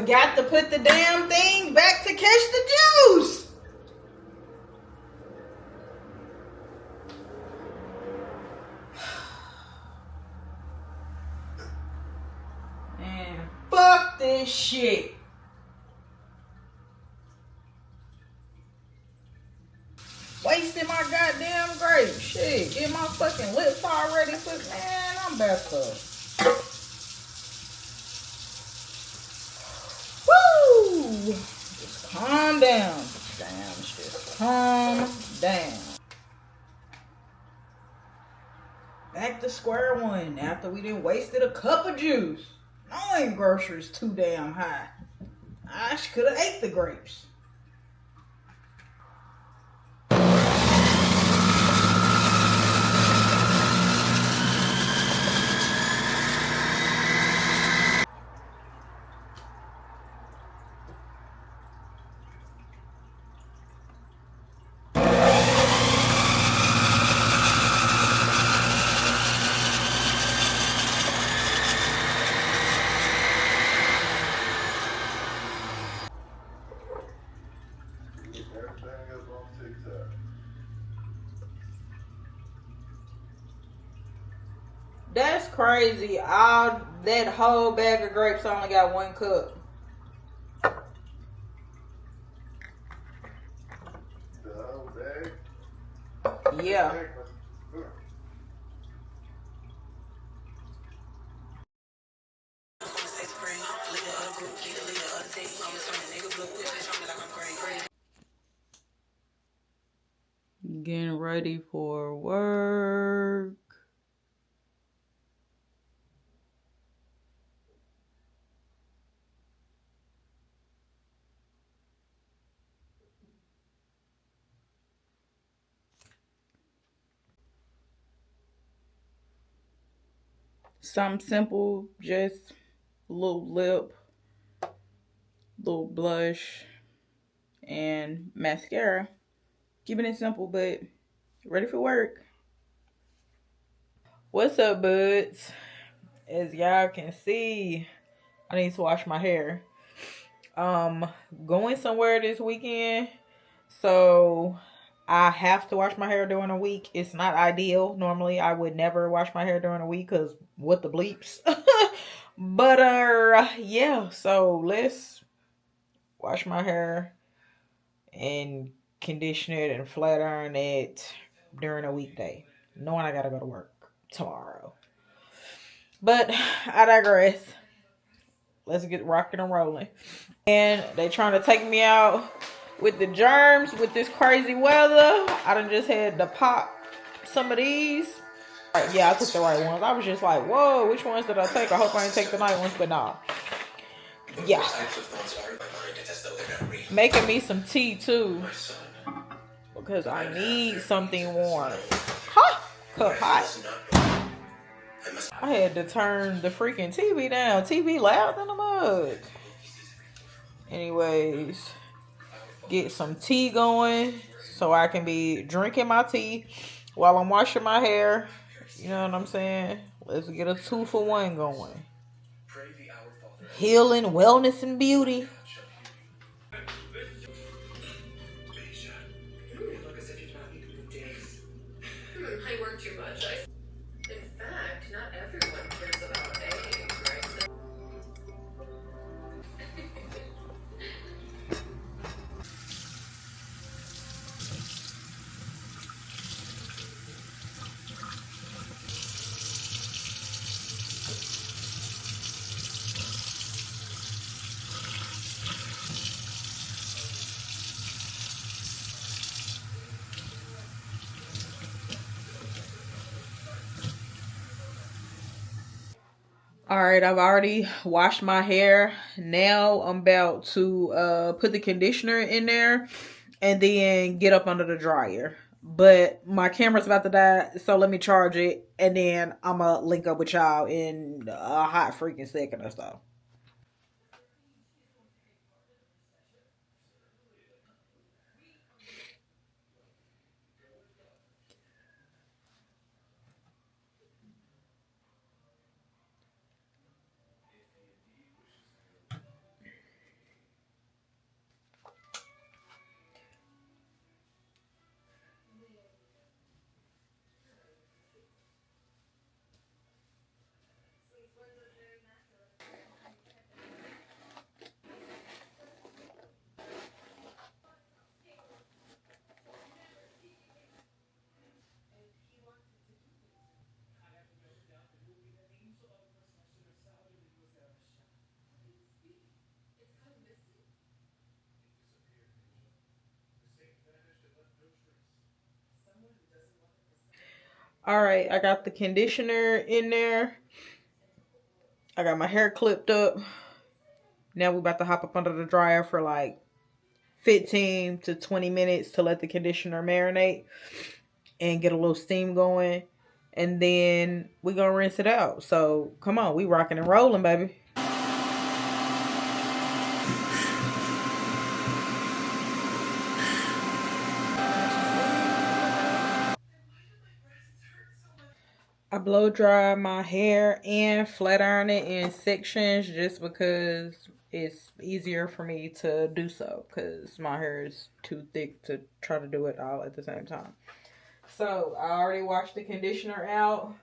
got to put the damn thing back to catch the juice. Man, fuck this shit. Wasting my goddamn grapes. Shit, get my fucking lips all ready for, man, I'm about to. Woo! Just calm down. Damn, just calm down. Back to square one after we done wasted a cup of juice. Knowing groceries too damn high. I could have ate the grapes. That's crazy. That whole bag of grapes only got 1 cup. The whole bag? Yeah. Getting ready for work. Something simple, just a little lip, little blush, and mascara. Keeping it simple, but ready for work. What's up, buds? As y'all can see, I need to wash my hair. Going somewhere this weekend, so I have to wash my hair during a week. It's not ideal. Normally, I would never wash my hair during a week because what the bleeps. But yeah. So let's wash my hair and condition it and flat iron it during a weekday, knowing I gotta go to work tomorrow. But I digress. Let's get rocking and rolling. And they trying to take me out with the germs with this crazy weather. I done just had to pop some of these. Right, yeah, I took the right ones. I was just like, whoa, which ones did I take? I hope I didn't take the night ones, but nah. Yeah. Making me some tea too, because I need something warm. Huh? Cup hot. I had to turn the freaking TV down. TV loud than a mug. Anyways, get some tea going so I can be drinking my tea while I'm washing my hair. You know what I'm saying? Let's get a 2-for-1 going. Healing, wellness, and beauty. I work too much. In fact, not everyone cares about eggs, right? All right, I've already washed my hair. Now I'm about to put the conditioner in there and then get up under the dryer. But my camera's about to die, so let me charge it, and then I'm going to link up with y'all in a hot freaking second or so. All right, I got the conditioner in there. I got my hair clipped up. Now we're about to hop up under the dryer for like 15 to 20 minutes to let the conditioner marinate and get a little steam going. And then we're going to rinse it out. So come on, we rocking and rolling, baby. I blow dry my hair and flat iron it in sections just because it's easier for me to do so because my hair is too thick to try to do it all at the same time. So I already washed the conditioner out.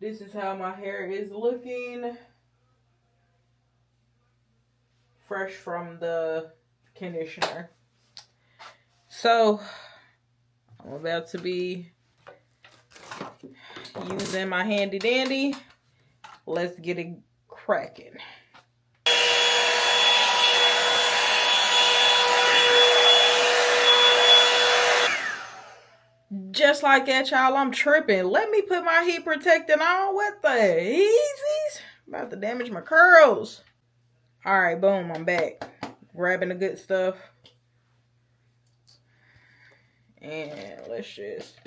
This is how my hair is looking. Fresh from the conditioner. So I'm about to be using my handy dandy. Let's get it cracking. Just like that, y'all, I'm tripping. Let me put my heat protectant on. What the Yeezys? About to damage my curls. Alright, boom, I'm back. Grabbing the good stuff. And let's just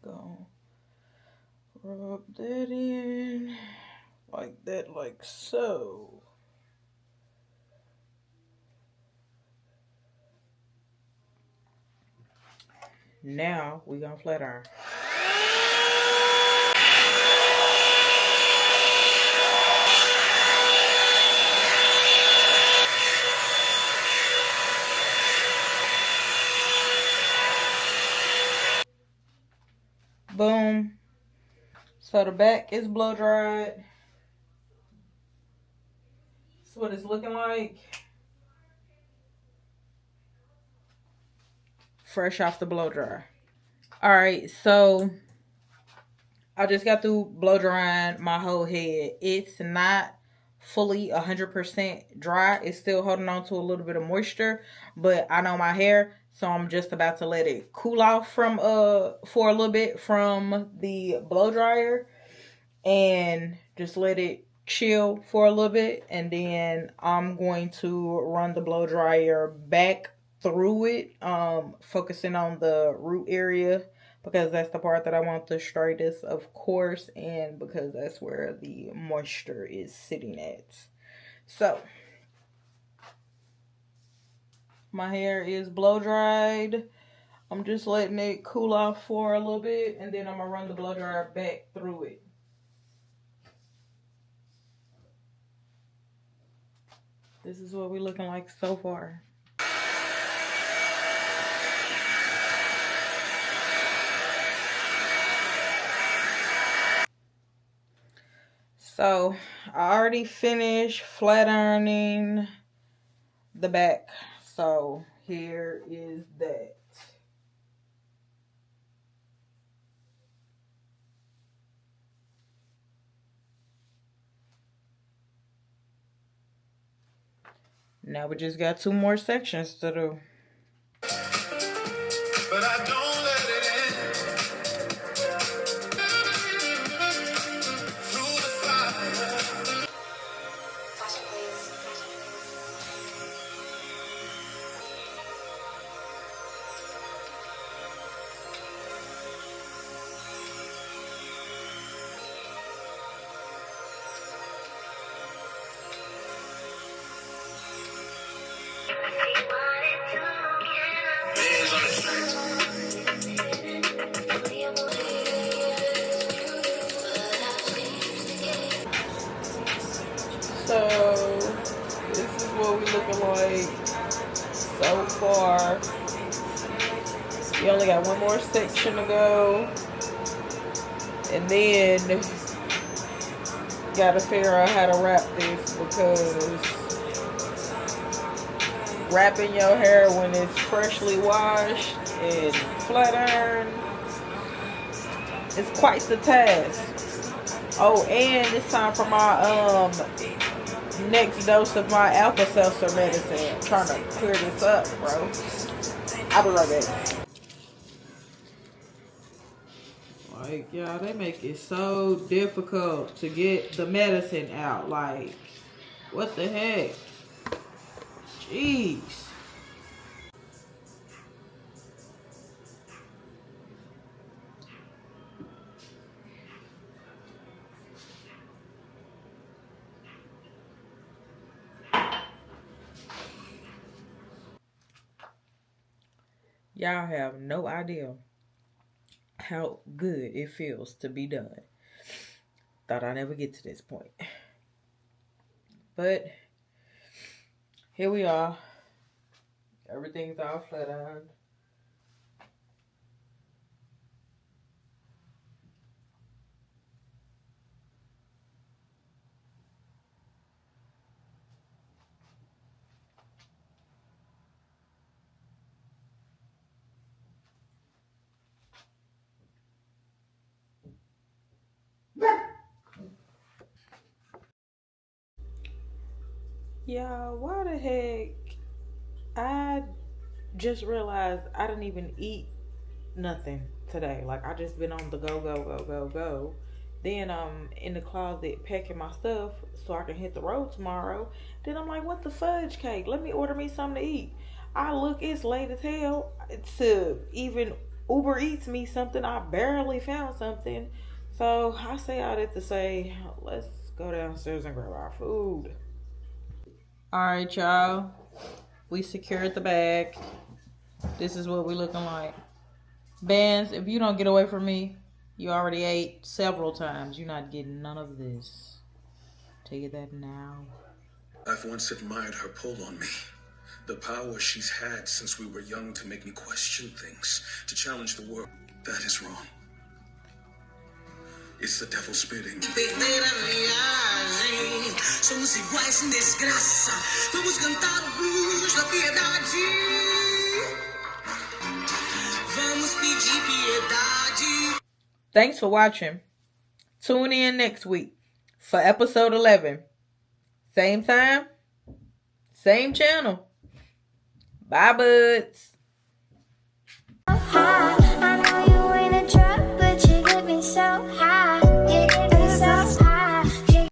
go rub that in like that, like so. Now we gonna flat iron. Boom. So the back is blow dried. That's what it's looking like. Fresh off the blow dryer. Alright, so I just got through blow drying my whole head. It's not fully 100% dry. It's still holding on to a little bit of moisture, but I know my hair, so I'm just about to let it cool off from for a little bit from the blow dryer and just let it chill for a little bit, and then I'm going to run the blow dryer back through it, focusing on the root area because that's the part that I want the straightest, of course, and because that's where the moisture is sitting at. So my hair is blow dried. I'm just letting it cool off for a little bit, and then I'm gonna run the blow dryer back through it. This is what we're looking like so far. So I already finished flat ironing the back. So here is that. Now we just got 2 more sections to do. But I don't let it in. Through the fire. Fashion, please. So this is what we looking like so far. We only got 1 more section to go, and then gotta figure out how to wrap this, because wrapping your hair when it's freshly washed and flat iron is quite the task. Oh, and it's time for my next dose of my Alka-Seltzer medicine. I'm trying to clear this up, bro. I'll be right back. Like, y'all, they make it so difficult to get the medicine out. Like, what the heck? Jeez. Y'all have no idea how good it feels to be done. Thought I'd never get to this point. But here we are. Everything's all flat ironed. Yeah, why the heck? I just realized I didn't even eat nothing today. Like, I just been on the go. Then I'm in the closet packing my stuff so I can hit the road tomorrow. Then I'm like, what the fudge cake? Let me order me something to eat. I look, it's late as hell to even Uber Eats me something. I barely found something. So I say all that to say, let's go downstairs and grab our food. Alright, y'all. We secured the bag. This is what we looking like. Bands, if you don't get away from me, you already ate several times. You're not getting none of this. Tell you that now. I've once admired her pull on me. The power she's had since we were young to make me question things, to challenge the world. That is wrong. It's the devil spitting. Somos iguais sem desgraça. Vamos cantar o blues da piedade. Vamos pedir piedade. Thanks for watching. Tune in next week for episode 11. Same time, same channel. Bye, buds.